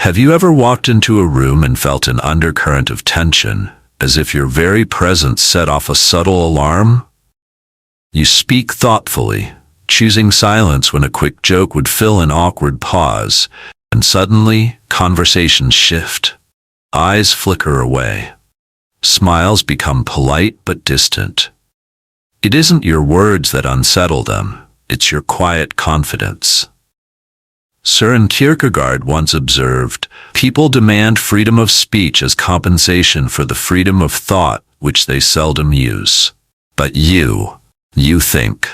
Have you ever walked into a room and felt an undercurrent of tension, as if your very presence set off a subtle alarm? You speak thoughtfully, choosing silence when a quick joke would fill an awkward pause, and suddenly, conversations shift. Eyes flicker away. Smiles become polite but distant. It isn't your words that unsettle them, it's your quiet confidence. Søren Kierkegaard once observed, "People demand freedom of speech as compensation for the freedom of thought, which they seldom use. But you think."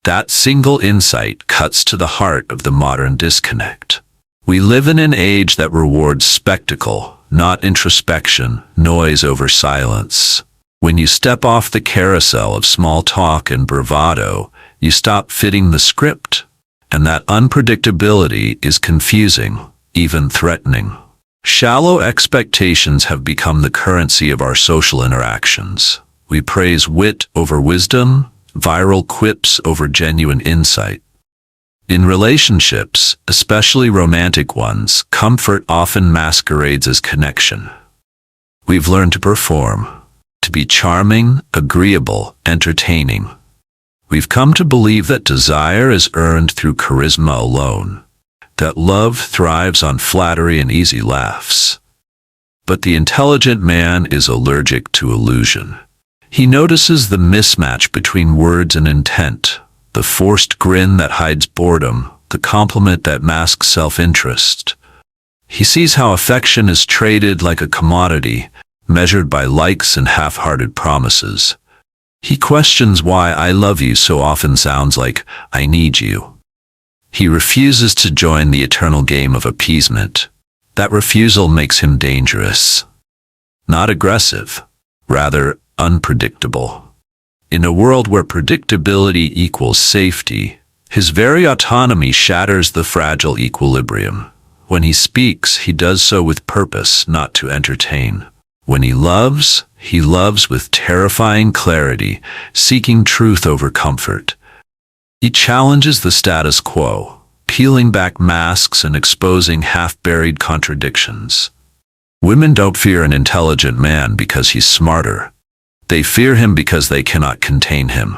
That single insight cuts to the heart of the modern disconnect. We live in an age that rewards spectacle, not introspection, noise over silence. When you step off the carousel of small talk and bravado, you stop fitting the script. And that unpredictability is confusing, even threatening. Shallow expectations have become the currency of our social interactions. We praise wit over wisdom, viral quips over genuine insight. In relationships, especially romantic ones, comfort often masquerades as connection. We've learned to perform, to be charming, agreeable, entertaining. We've come to believe that desire is earned through charisma alone, that love thrives on flattery and easy laughs. But the intelligent man is allergic to illusion. He notices the mismatch between words and intent, the forced grin that hides boredom, the compliment that masks self-interest. He sees how affection is traded like a commodity, measured by likes and half-hearted promises. He questions why "I love you" so often sounds like "I need you." He refuses to join the eternal game of appeasement. That refusal makes him dangerous. Not aggressive, rather unpredictable. In a world where predictability equals safety, his very autonomy shatters the fragile equilibrium. When he speaks, he does so with purpose, not to entertain. When he loves with terrifying clarity, seeking truth over comfort. He challenges the status quo, peeling back masks and exposing half-buried contradictions. Women don't fear an intelligent man because he's smarter. They fear him because they cannot contain him.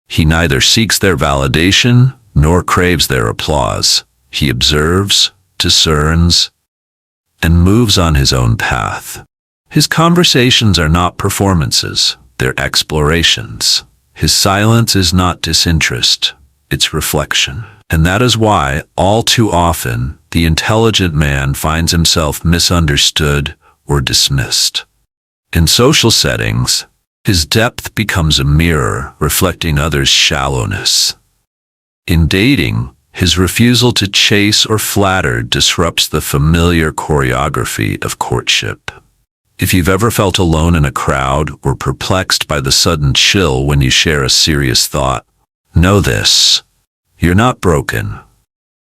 He neither seeks their validation nor craves their applause. He observes, discerns, and moves on his own path. His conversations are not performances, they're explorations. His silence is not disinterest, it's reflection. And that is why, all too often, the intelligent man finds himself misunderstood or dismissed. In social settings, his depth becomes a mirror reflecting others' shallowness. In dating, his refusal to chase or flatter disrupts the familiar choreography of courtship. If you've ever felt alone in a crowd or perplexed by the sudden chill when you share a serious thought, know this: you're not broken.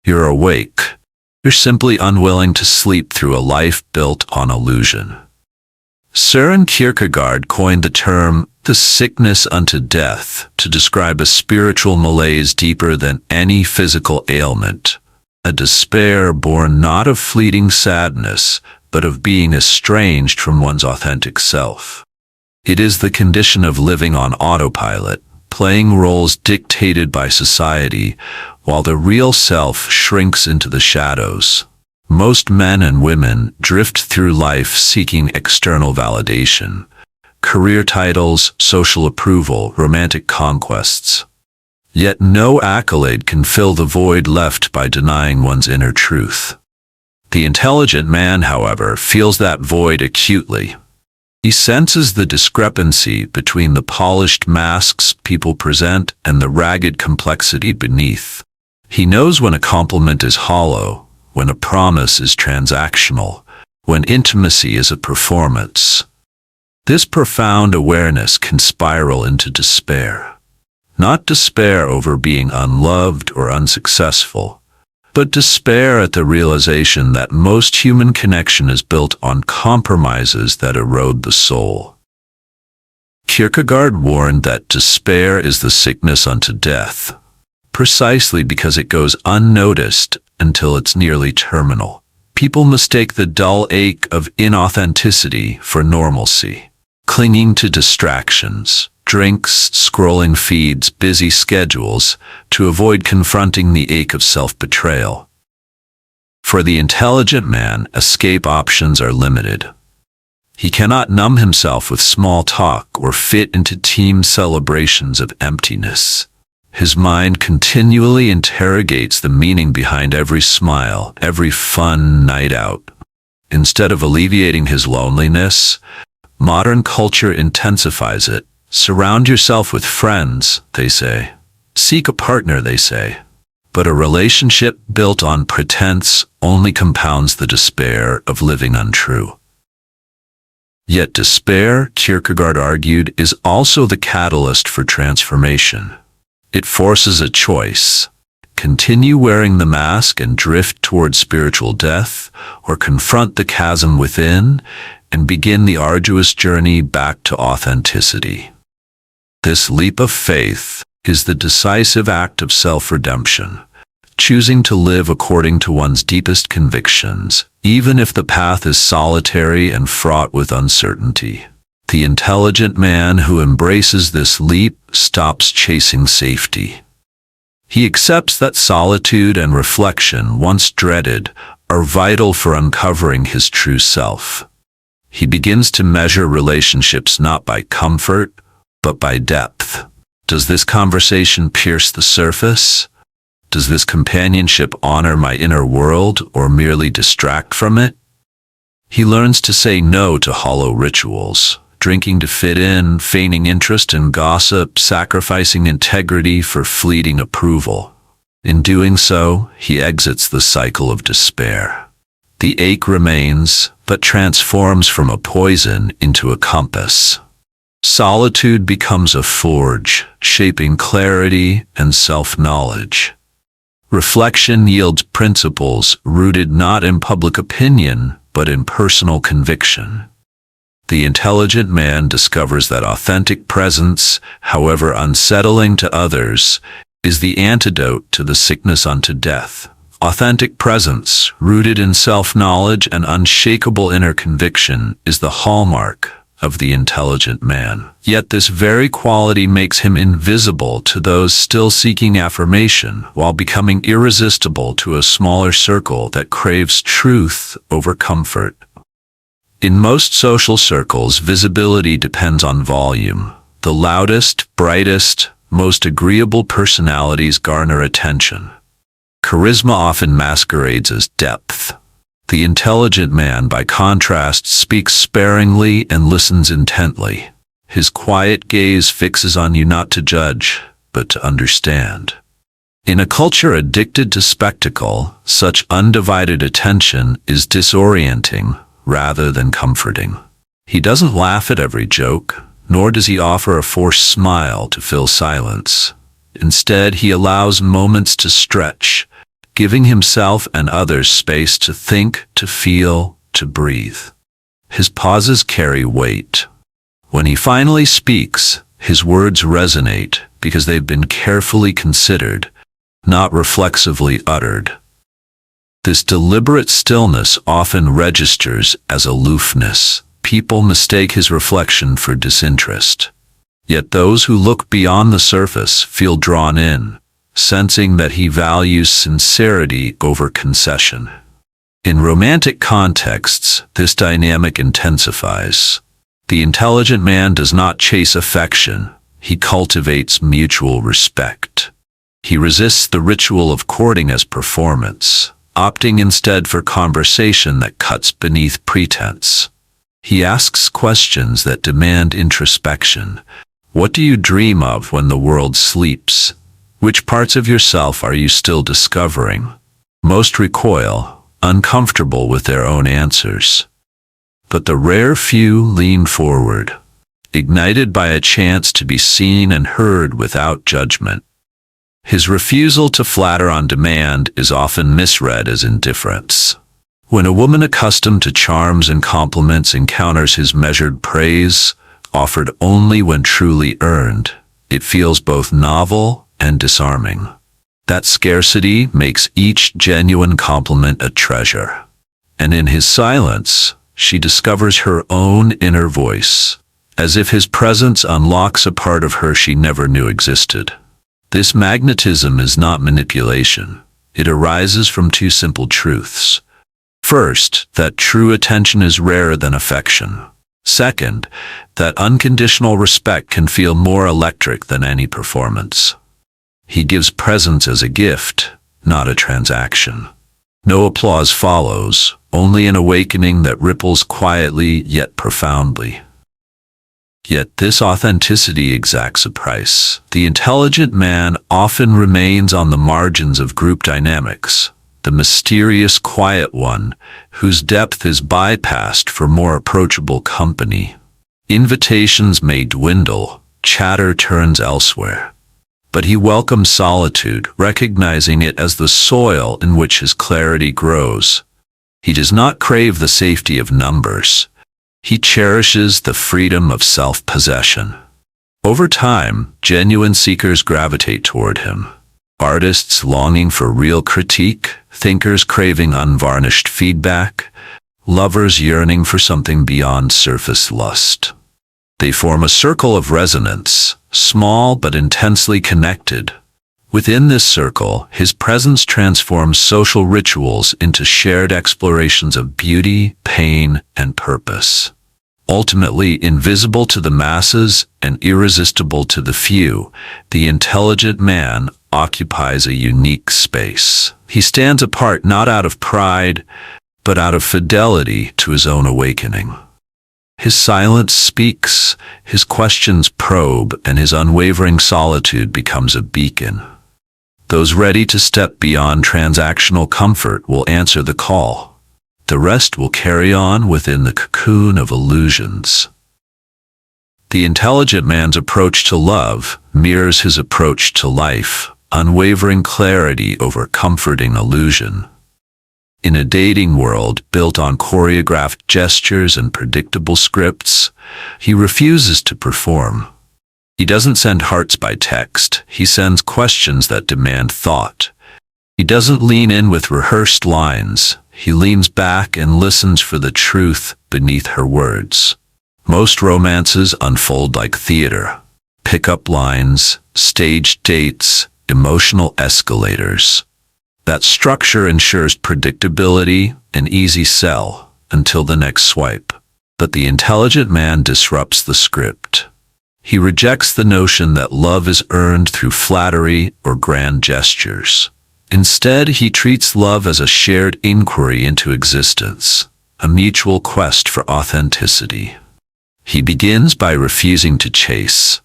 You're awake. You're simply unwilling to sleep through a life built on illusion. Søren Kierkegaard coined the term "the sickness unto death" to describe a spiritual malaise deeper than any physical ailment, a despair born not of fleeting sadness, but of being estranged from one's authentic self. It is the condition of living on autopilot, playing roles dictated by society, while the real self shrinks into the shadows. Most men and women drift through life seeking external validation, career titles, social approval, romantic conquests. Yet no accolade can fill the void left by denying one's inner truth. The intelligent man, however, feels that void acutely. He senses the discrepancy between the polished masks people present and the ragged complexity beneath. He knows when a compliment is hollow, when a promise is transactional, when intimacy is a performance. This profound awareness can spiral into despair. Not despair over being unloved or unsuccessful, but despair at the realization that most human connection is built on compromises that erode the soul. Kierkegaard warned that despair is the sickness unto death, precisely because it goes unnoticed until it's nearly terminal. People mistake the dull ache of inauthenticity for normalcy, clinging to distractions, drinks, scrolling feeds, busy schedules, to avoid confronting the ache of self-betrayal. For the intelligent man, escape options are limited. He cannot numb himself with small talk or fit into team celebrations of emptiness. His mind continually interrogates the meaning behind every smile, every fun night out. Instead of alleviating his loneliness, modern culture intensifies it. Surround yourself with friends, they say. Seek a partner, they say. But a relationship built on pretense only compounds the despair of living untrue. Yet despair, Kierkegaard argued, is also the catalyst for transformation. It forces a choice. Continue wearing the mask and drift toward spiritual death, or confront the chasm within and begin the arduous journey back to authenticity. This leap of faith is the decisive act of self-redemption, choosing to live according to one's deepest convictions, even if the path is solitary and fraught with uncertainty. The intelligent man who embraces this leap stops chasing safety. He accepts that solitude and reflection, once dreaded, are vital for uncovering his true self. He begins to measure relationships not by comfort, but by depth. Does this conversation pierce the surface? Does this companionship honor my inner world or merely distract from it? He learns to say no to hollow rituals, drinking to fit in, feigning interest in gossip, sacrificing integrity for fleeting approval. In doing so, he exits the cycle of despair. The ache remains, but transforms from a poison into a compass. Solitude becomes a forge, shaping clarity and self-knowledge. Reflection yields principles rooted not in public opinion, but in personal conviction. The intelligent man discovers that authentic presence, however unsettling to others, is the antidote to the sickness unto death. Authentic presence, rooted in self-knowledge and unshakable inner conviction, is the hallmark of the intelligent man. Yet this very quality makes him invisible to those still seeking affirmation, while becoming irresistible to a smaller circle that craves truth over comfort. In most social circles, visibility depends on volume. The loudest, brightest, most agreeable personalities garner attention. Charisma often masquerades as depth. The intelligent man, by contrast, speaks sparingly and listens intently. His quiet gaze fixes on you not to judge, but to understand. In a culture addicted to spectacle, such undivided attention is disorienting rather than comforting. He doesn't laugh at every joke, nor does he offer a forced smile to fill silence. Instead, he allows moments to stretch, giving himself and others space to think, to feel, to breathe. His pauses carry weight. When he finally speaks, his words resonate because they've been carefully considered, not reflexively uttered. This deliberate stillness often registers as aloofness. People mistake his reflection for disinterest. Yet those who look beyond the surface feel drawn in, sensing that he values sincerity over concession. In romantic contexts, this dynamic intensifies. The intelligent man does not chase affection, he cultivates mutual respect. He resists the ritual of courting as performance, opting instead for conversation that cuts beneath pretense. He asks questions that demand introspection. What do you dream of when the world sleeps? Which parts of yourself are you still discovering? Most recoil, uncomfortable with their own answers. But the rare few lean forward, ignited by a chance to be seen and heard without judgment. His refusal to flatter on demand is often misread as indifference. When a woman accustomed to charms and compliments encounters his measured praise, offered only when truly earned, it feels both novel and disarming. That scarcity makes each genuine compliment a treasure. And in his silence, she discovers her own inner voice, as if his presence unlocks a part of her she never knew existed. This magnetism is not manipulation. It arises from two simple truths. First, that true attention is rarer than affection. Second, that unconditional respect can feel more electric than any performance. He gives presence as a gift, not a transaction. No applause follows, only an awakening that ripples quietly yet profoundly. Yet this authenticity exacts a price. The intelligent man often remains on the margins of group dynamics, the mysterious quiet one whose depth is bypassed for more approachable company. Invitations may dwindle, chatter turns elsewhere. But he welcomes solitude, recognizing it as the soil in which his clarity grows. He does not crave the safety of numbers. He cherishes the freedom of self-possession. Over time, genuine seekers gravitate toward him. Artists longing for real critique, thinkers craving unvarnished feedback, lovers yearning for something beyond surface lust. They form a circle of resonance, small but intensely connected. Within this circle, his presence transforms social rituals into shared explorations of beauty, pain, and purpose. Ultimately invisible to the masses and irresistible to the few, the intelligent man occupies a unique space. He stands apart not out of pride, but out of fidelity to his own awakening. His silence speaks, his questions probe, and his unwavering solitude becomes a beacon. Those ready to step beyond transactional comfort will answer the call. The rest will carry on within the cocoon of illusions. The intelligent man's approach to love mirrors his approach to life, unwavering clarity over comforting illusion. In a dating world built on choreographed gestures and predictable scripts, he refuses to perform. He doesn't send hearts by text, he sends questions that demand thought. He doesn't lean in with rehearsed lines, he leans back and listens for the truth beneath her words. Most romances unfold like theater. Pick-up lines, staged dates, emotional escalators. That structure ensures predictability, an easy sell, until the next swipe. But the intelligent man disrupts the script. He rejects the notion that love is earned through flattery or grand gestures. Instead, he treats love as a shared inquiry into existence, a mutual quest for authenticity. He begins by refusing to chase.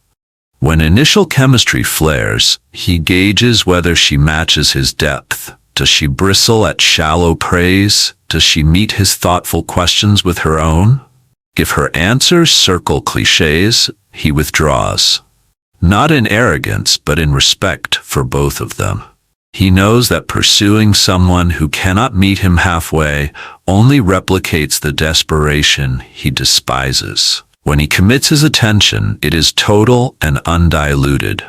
When initial chemistry flares, he gauges whether she matches his depth. Does she bristle at shallow praise? Does she meet his thoughtful questions with her own? If her answers circle cliches, he withdraws. Not in arrogance, but in respect for both of them. He knows that pursuing someone who cannot meet him halfway only replicates the desperation he despises. When he commits his attention, it is total and undiluted.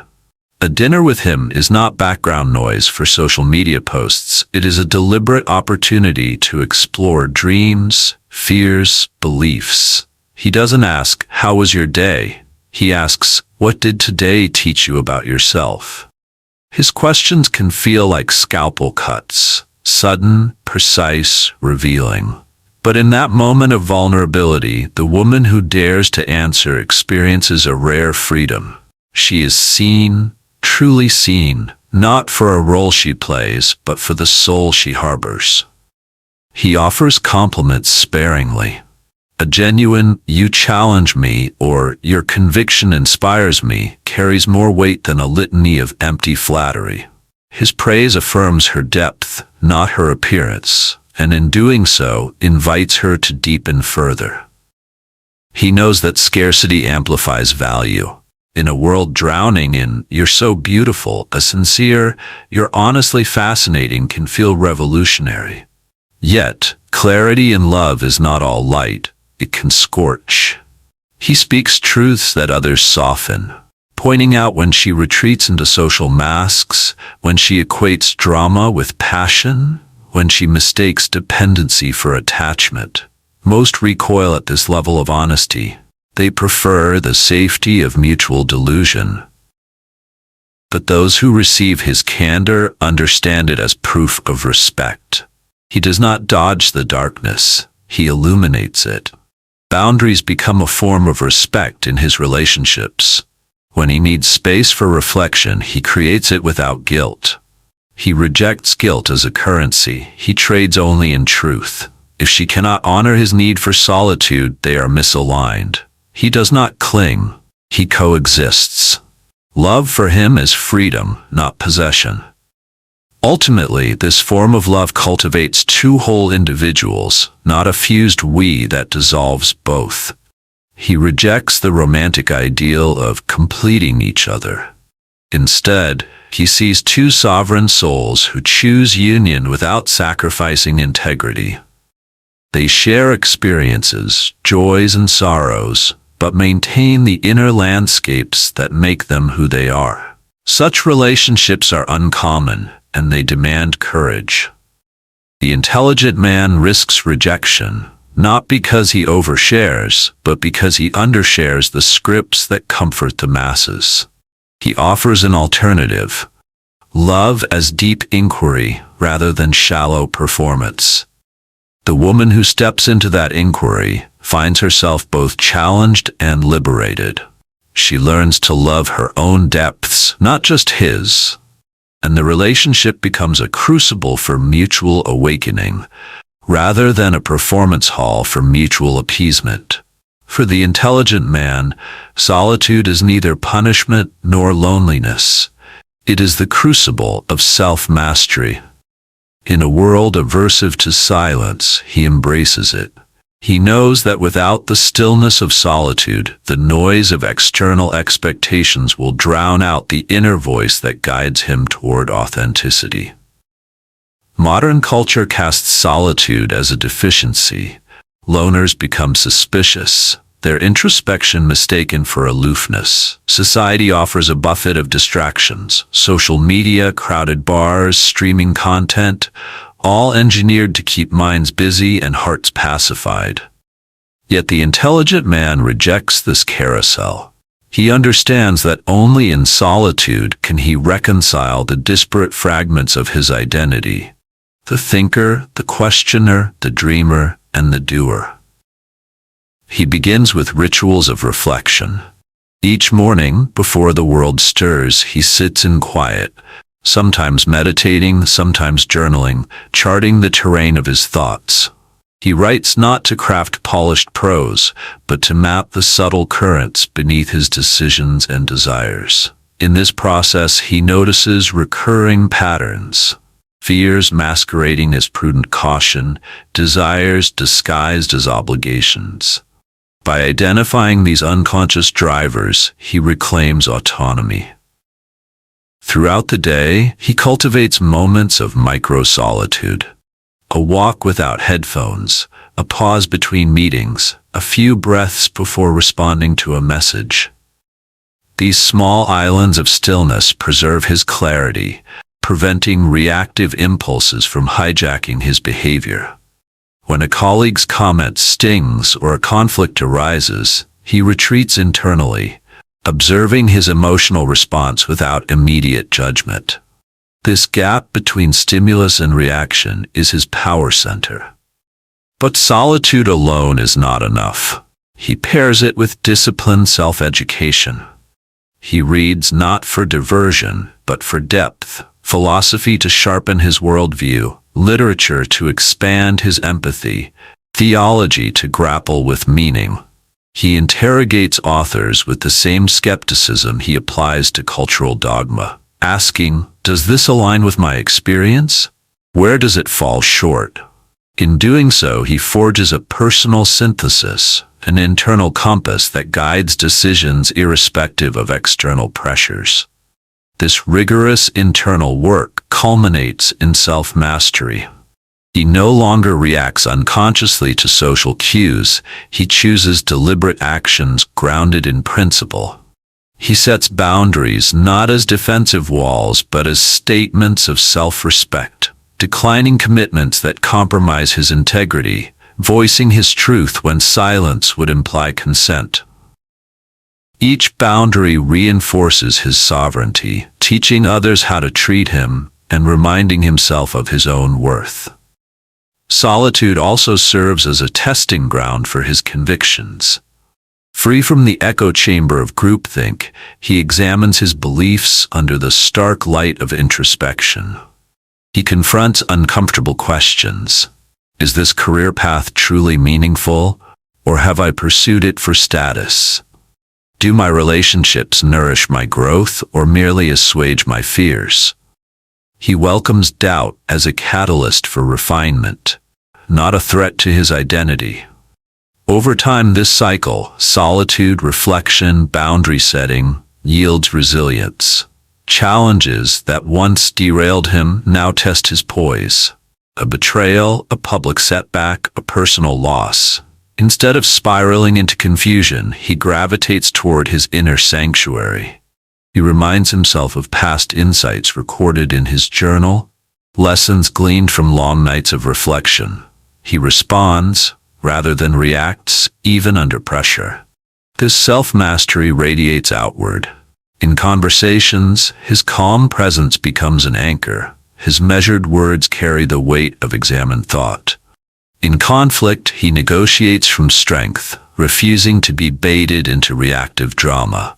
A dinner with him is not background noise for social media posts. It is a deliberate opportunity to explore dreams, fears, beliefs. He doesn't ask, "How was your day?" He asks, "What did today teach you about yourself?" His questions can feel like scalpel cuts, sudden, precise, revealing. But in that moment of vulnerability, the woman who dares to answer experiences a rare freedom. She is seen, truly seen, not for a role she plays, but for the soul she harbors. He offers compliments sparingly. A genuine, "You challenge me," or "Your conviction inspires me," carries more weight than a litany of empty flattery. His praise affirms her depth, not her appearance, and in doing so, invites her to deepen further. He knows that scarcity amplifies value. In a world drowning in "You're so beautiful," a sincere "You're honestly fascinating" can feel revolutionary. Yet, clarity in love is not all light. It can scorch. He speaks truths that others soften, pointing out when she retreats into social masks, when she equates drama with passion, when she mistakes dependency for attachment. Most recoil at this level of honesty. They prefer the safety of mutual delusion. But those who receive his candor understand it as proof of respect. He does not dodge the darkness, he illuminates it. Boundaries become a form of respect in his relationships. When he needs space for reflection, he creates it without guilt. He rejects guilt as a currency. He trades only in truth. If she cannot honor his need for solitude, they are misaligned. He does not cling. He coexists. Love for him is freedom, not possession. Ultimately, this form of love cultivates two whole individuals, not a fused we that dissolves both. He rejects the romantic ideal of completing each other. Instead, he sees two sovereign souls who choose union without sacrificing integrity. They share experiences, joys and sorrows, but maintain the inner landscapes that make them who they are. Such relationships are uncommon, and they demand courage. The intelligent man risks rejection, not because he overshares, but because he undershares the scripts that comfort the masses. He offers an alternative. Love as deep inquiry rather than shallow performance. The woman who steps into that inquiry finds herself both challenged and liberated. She learns to love her own depths, not just his, and the relationship becomes a crucible for mutual awakening, rather than a performance hall for mutual appeasement. For the intelligent man, solitude is neither punishment nor loneliness. It is the crucible of self-mastery. In a world aversive to silence, he embraces it. He knows that without the stillness of solitude, the noise of external expectations will drown out the inner voice that guides him toward authenticity. Modern culture casts solitude as a deficiency. Loners become suspicious, their introspection mistaken for aloofness. Society offers a buffet of distractions, social media, crowded bars, streaming content, all engineered to keep minds busy and hearts pacified. Yet the intelligent man rejects this carousel. He understands that only in solitude can he reconcile the disparate fragments of his identity: the thinker, the questioner, the dreamer, and the doer. He begins with rituals of reflection. Each morning, before the world stirs, he sits in quiet, sometimes meditating, sometimes journaling, charting the terrain of his thoughts. He writes not to craft polished prose, but to map the subtle currents beneath his decisions and desires. In this process, he notices recurring patterns: fears masquerading as prudent caution, desires disguised as obligations. By identifying these unconscious drivers, he reclaims autonomy. Throughout the day, he cultivates moments of micro-solitude. A walk without headphones, a pause between meetings, a few breaths before responding to a message. These small islands of stillness preserve his clarity, preventing reactive impulses from hijacking his behavior. When a colleague's comment stings or a conflict arises, he retreats internally, observing his emotional response without immediate judgment. This gap between stimulus and reaction is his power center. But solitude alone is not enough. He pairs it with disciplined self-education. He reads not for diversion, but for depth, philosophy to sharpen his worldview, literature to expand his empathy, theology to grapple with meaning. He interrogates authors with the same skepticism he applies to cultural dogma, asking, does this align with my experience? Where does it fall short? In doing so, he forges a personal synthesis, an internal compass that guides decisions irrespective of external pressures. This rigorous internal work culminates in self-mastery. He no longer reacts unconsciously to social cues. He chooses deliberate actions grounded in principle. He sets boundaries not as defensive walls but as statements of self-respect, declining commitments that compromise his integrity, voicing his truth when silence would imply consent. Each boundary reinforces his sovereignty, teaching others how to treat him and reminding himself of his own worth. Solitude also serves as a testing ground for his convictions. Free from the echo chamber of groupthink, he examines his beliefs under the stark light of introspection. He confronts uncomfortable questions. Is this career path truly meaningful, or have I pursued it for status? Do my relationships nourish my growth or merely assuage my fears? He welcomes doubt as a catalyst for refinement, not a threat to his identity. Over time, this cycle, solitude, reflection, boundary setting, yields resilience. Challenges that once derailed him now test his poise. A betrayal, a public setback, a personal loss. Instead of spiraling into confusion, he gravitates toward his inner sanctuary. He reminds himself of past insights recorded in his journal, lessons gleaned from long nights of reflection. He responds, rather than reacts, even under pressure. This self-mastery radiates outward. In conversations, his calm presence becomes an anchor. His measured words carry the weight of examined thought. In conflict, he negotiates from strength, refusing to be baited into reactive drama.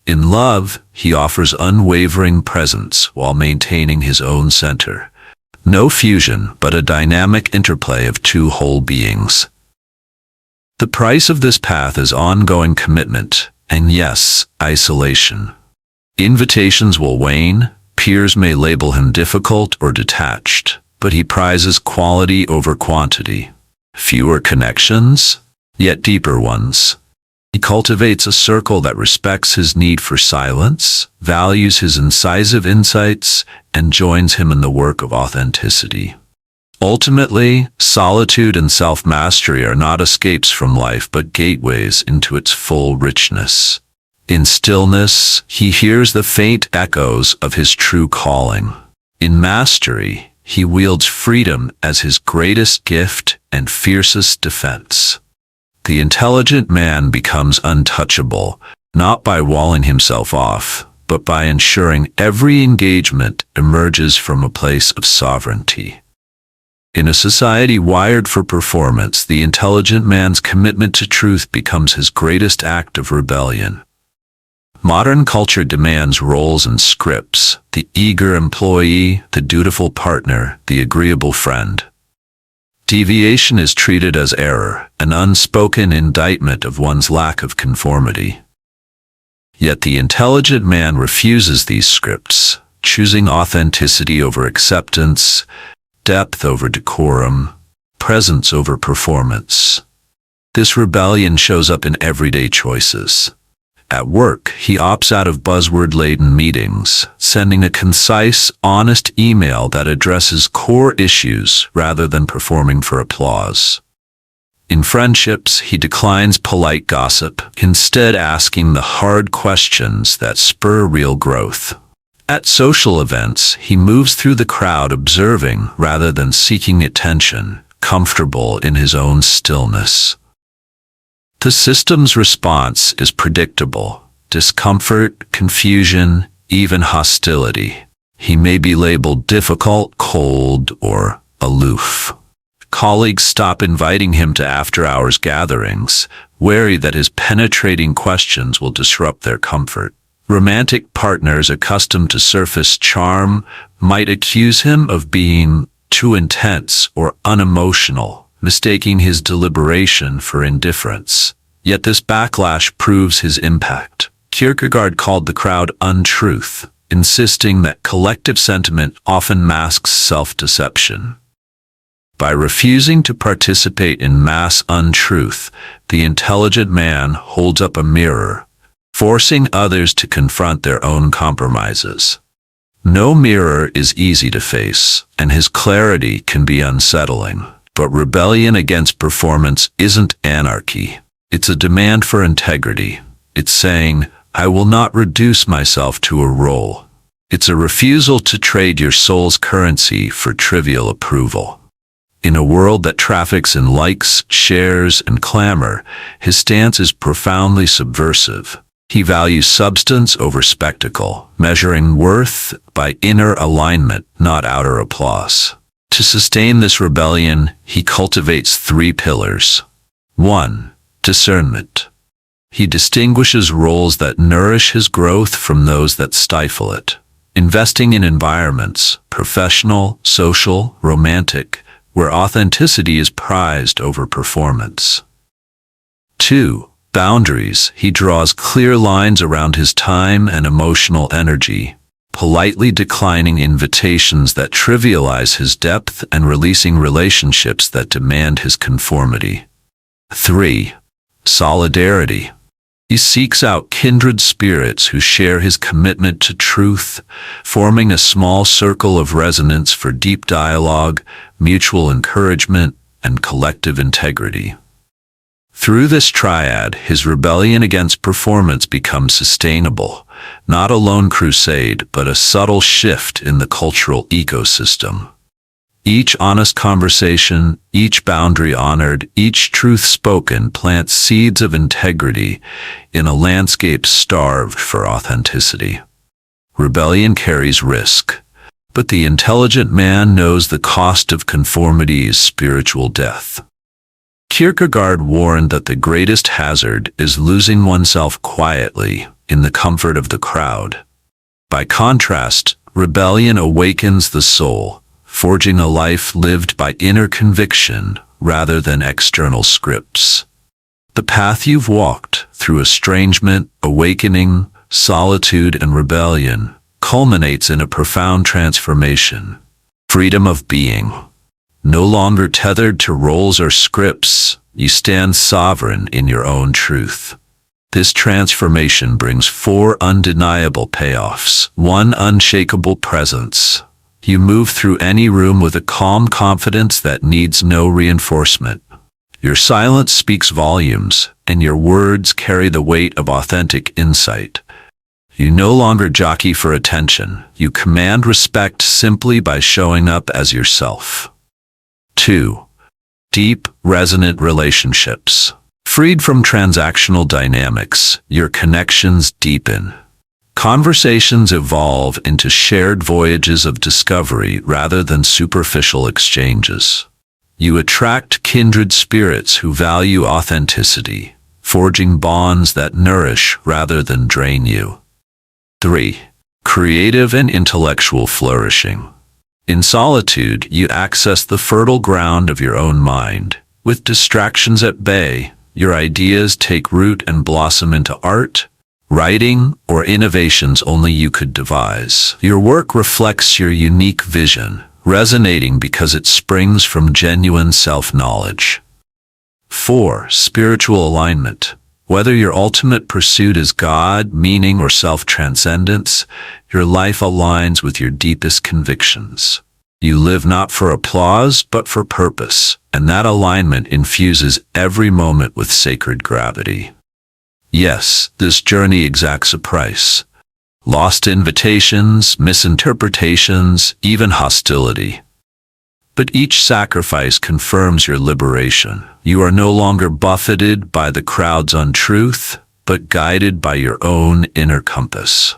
In love, he offers unwavering presence while maintaining his own center. No fusion, but a dynamic interplay of two whole beings. The price of this path is ongoing commitment, and yes, isolation. Invitations will wane, peers may label him difficult or detached, but he prizes quality over quantity. Fewer connections, yet deeper ones. He cultivates a circle that respects his need for silence, values his incisive insights, and joins him in the work of authenticity. Ultimately, solitude and self-mastery are not escapes from life but gateways into its full richness. In stillness, he hears the faint echoes of his true calling. In mastery, he wields freedom as his greatest gift and fiercest defense. The intelligent man becomes untouchable, not by walling himself off, but by ensuring every engagement emerges from a place of sovereignty. In a society wired for performance, the intelligent man's commitment to truth becomes his greatest act of rebellion. Modern culture demands roles and scripts: the eager employee, the dutiful partner, the agreeable friend. Deviation is treated as error, an unspoken indictment of one's lack of conformity. Yet the intelligent man refuses these scripts, choosing authenticity over acceptance, depth over decorum, presence over performance. This rebellion shows up in everyday choices. At work, he opts out of buzzword-laden meetings, sending a concise, honest email that addresses core issues rather than performing for applause. In friendships, he declines polite gossip, instead asking the hard questions that spur real growth. At social events, he moves through the crowd observing rather than seeking attention, comfortable in his own stillness. The system's response is predictable: discomfort, confusion, even hostility. He may be labeled difficult, cold, or aloof. Colleagues stop inviting him to after-hours gatherings, wary that his penetrating questions will disrupt their comfort. Romantic partners accustomed to surface charm might accuse him of being too intense or unemotional, mistaking his deliberation for indifference. Yet this backlash proves his impact. Kierkegaard called the crowd untruth, insisting that collective sentiment often masks self-deception. By refusing to participate in mass untruth, the intelligent man holds up a mirror, forcing others to confront their own compromises. No mirror is easy to face, and his clarity can be unsettling. But rebellion against performance isn't anarchy. It's a demand for integrity. It's saying, I will not reduce myself to a role. It's a refusal to trade your soul's currency for trivial approval. In a world that traffics in likes, shares, and clamor, his stance is profoundly subversive. He values substance over spectacle, measuring worth by inner alignment, not outer applause. To sustain this rebellion, he cultivates 3 pillars. 1. Discernment. He distinguishes roles that nourish his growth from those that stifle it, investing in environments, professional, social, romantic, where authenticity is prized over performance. 2. Boundaries. He draws clear lines around his time and emotional energy, politely declining invitations that trivialize his depth and releasing relationships that demand his conformity. 3. Solidarity. He seeks out kindred spirits who share his commitment to truth, forming a small circle of resonance for deep dialogue, mutual encouragement, and collective integrity. Through this triad, his rebellion against performance becomes sustainable, not a lone crusade, but a subtle shift in the cultural ecosystem. Each honest conversation, each boundary honored, each truth spoken plants seeds of integrity in a landscape starved for authenticity. Rebellion carries risk, but the intelligent man knows the cost of conformity is spiritual death. Kierkegaard warned that the greatest hazard is losing oneself quietly in the comfort of the crowd. By contrast, rebellion awakens the soul, forging a life lived by inner conviction rather than external scripts. The path you've walked through estrangement, awakening, solitude, and rebellion culminates in a profound transformation. Freedom of being. No longer tethered to roles or scripts, you stand sovereign in your own truth. This transformation brings 4 undeniable payoffs. 1. Unshakable presence. You move through any room with a calm confidence that needs no reinforcement. Your silence speaks volumes, and your words carry the weight of authentic insight. You no longer jockey for attention. You command respect simply by showing up as yourself. 2. Deep, resonant relationships. Freed from transactional dynamics, your connections deepen. Conversations evolve into shared voyages of discovery rather than superficial exchanges. You attract kindred spirits who value authenticity, forging bonds that nourish rather than drain you. 3. Creative and intellectual flourishing. In solitude, you access the fertile ground of your own mind. With distractions at bay, your ideas take root and blossom into art, writing, or innovations only you could devise. Your work reflects your unique vision, resonating because it springs from genuine self-knowledge. 4. Spiritual alignment. Whether your ultimate pursuit is God, meaning, or self-transcendence, your life aligns with your deepest convictions. You live not for applause, but for purpose, and that alignment infuses every moment with sacred gravity. Yes, this journey exacts a price. Lost invitations, misinterpretations, even hostility. But each sacrifice confirms your liberation. You are no longer buffeted by the crowd's untruth, but guided by your own inner compass.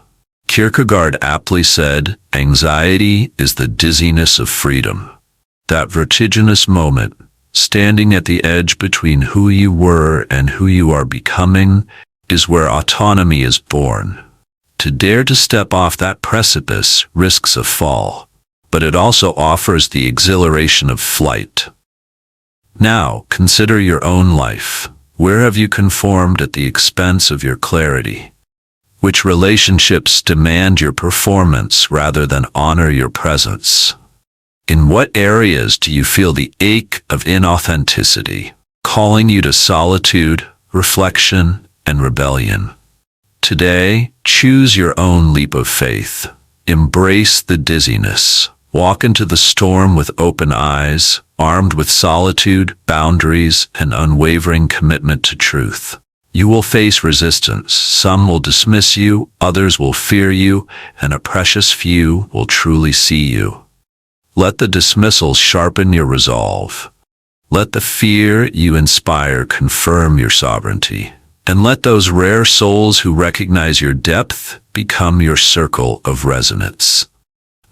Kierkegaard aptly said, "Anxiety is the dizziness of freedom." That vertiginous moment, standing at the edge between who you were and who you are becoming, is where autonomy is born. To dare to step off that precipice risks a fall, but it also offers the exhilaration of flight. Now, consider your own life. Where have you conformed at the expense of your clarity? Which relationships demand your performance rather than honor your presence? In what areas do you feel the ache of inauthenticity, calling you to solitude, reflection, and rebellion? Today, choose your own leap of faith. Embrace the dizziness. Walk into the storm with open eyes, armed with solitude, boundaries, and unwavering commitment to truth. You will face resistance. Some will dismiss you, others will fear you, and a precious few will truly see you. Let the dismissals sharpen your resolve. Let the fear you inspire confirm your sovereignty. And let those rare souls who recognize your depth become your circle of resonance.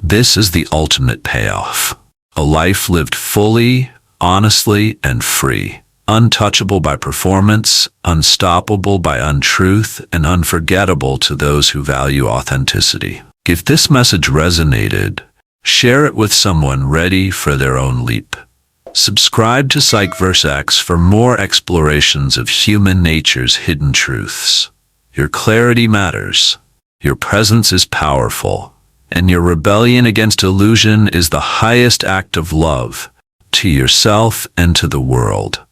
This is the ultimate payoff. A life lived fully, honestly, and free. Untouchable by performance, unstoppable by untruth, and unforgettable to those who value authenticity. If this message resonated, share it with someone ready for their own leap. Subscribe to PsychVerseX for more explorations of human nature's hidden truths. Your clarity matters. Your presence is powerful. And your rebellion against illusion is the highest act of love to yourself and to the world.